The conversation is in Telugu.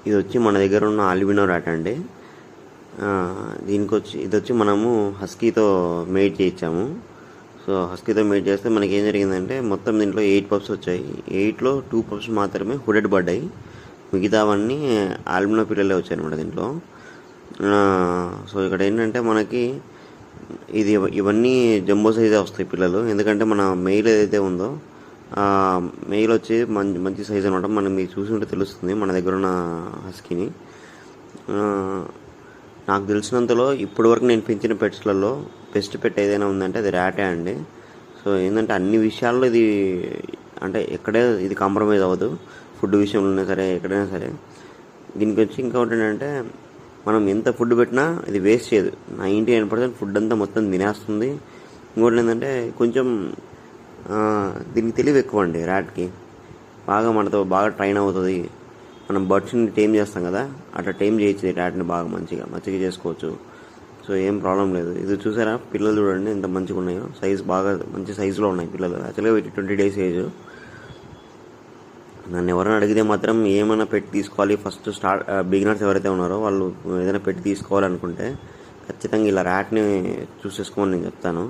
ఇది వచ్చి మన దగ్గర ఉన్న ఆల్బినో ర్యాట్ అండి. ఇది వచ్చి మనము హస్కీతో మేట్ చేయించాము. సో హస్కీతో మేట్ చేస్తే మనకి ఏం జరిగిందంటే మొత్తం దీంట్లో 8 పప్స్ వచ్చాయి. 8లో 2 పప్స్ మాత్రమే హుడెడ్ పడ్డాయి. మిగతావన్నీ ఆల్బినో పిల్లలే వచ్చాయి అనమాట దీంట్లో. సో ఇక్కడ ఏంటంటే మనకి ఇవన్నీ జంబో సైజే వస్తాయి పిల్లలు. ఎందుకంటే మన మెయిల్ ఏదైతే ఉందో మెయిల్ వచ్చి మంచి సైజ్ అనమాట. మనం మీరు చూసి ఉంటే తెలుస్తుంది మన దగ్గర ఉన్న హస్కీని. నాకు తెలిసినంతలో ఇప్పటి వరకు నేను పెంచిన పెట్స్లలో బెస్ట్ పెట్ ఏదైనా ఉందంటే అది ర్యాటే అండి. సో ఏంటంటే అన్ని విషయాల్లో ఇది కాంప్రమైజ్ అవ్వదు. ఫుడ్ విషయంలో సరే, ఎక్కడైనా సరే. దీనికి వచ్చి ఇంకొకటి ఏంటంటే మనం ఎంత ఫుడ్ పెట్టినా ఇది వేస్ట్ చేయదు. 99% ఫుడ్ అంతా మొత్తం తినేస్తుంది. ఇంకోటి ఏంటంటే కొంచెం దీనికి తెలివి ఎక్కువ అండి ర్యాట్కి. మనతో బాగా ట్రైన్ అవుతుంది. మనం బర్డ్స్ని టైమ్ చేస్తాం కదా, అట్లా టైమ్ చేయొచ్చు ర్యాట్ని బాగా మంచిగా చేసుకోవచ్చు. సో ఏం ప్రాబ్లం లేదు. ఇది చూసారా పిల్లలు చూడండి ఎంత మంచిగా ఉన్నాయో. సైజ్ బాగా మంచి సైజులో ఉన్నాయి పిల్లలు. యాక్చువల్గా 20 days ఏజ్. నన్ను ఎవరైనా అడిగితే మాత్రం ఏమైనా పెట్టి తీసుకోవాలి, ఫస్ట్ బిగినర్స్ ఎవరైతే ఉన్నారో వాళ్ళు ఏదైనా పెట్టి తీసుకోవాలనుకుంటే ఖచ్చితంగా ఇలా ర్యాట్ని చూసేసుకోమని నేను చెప్తాను.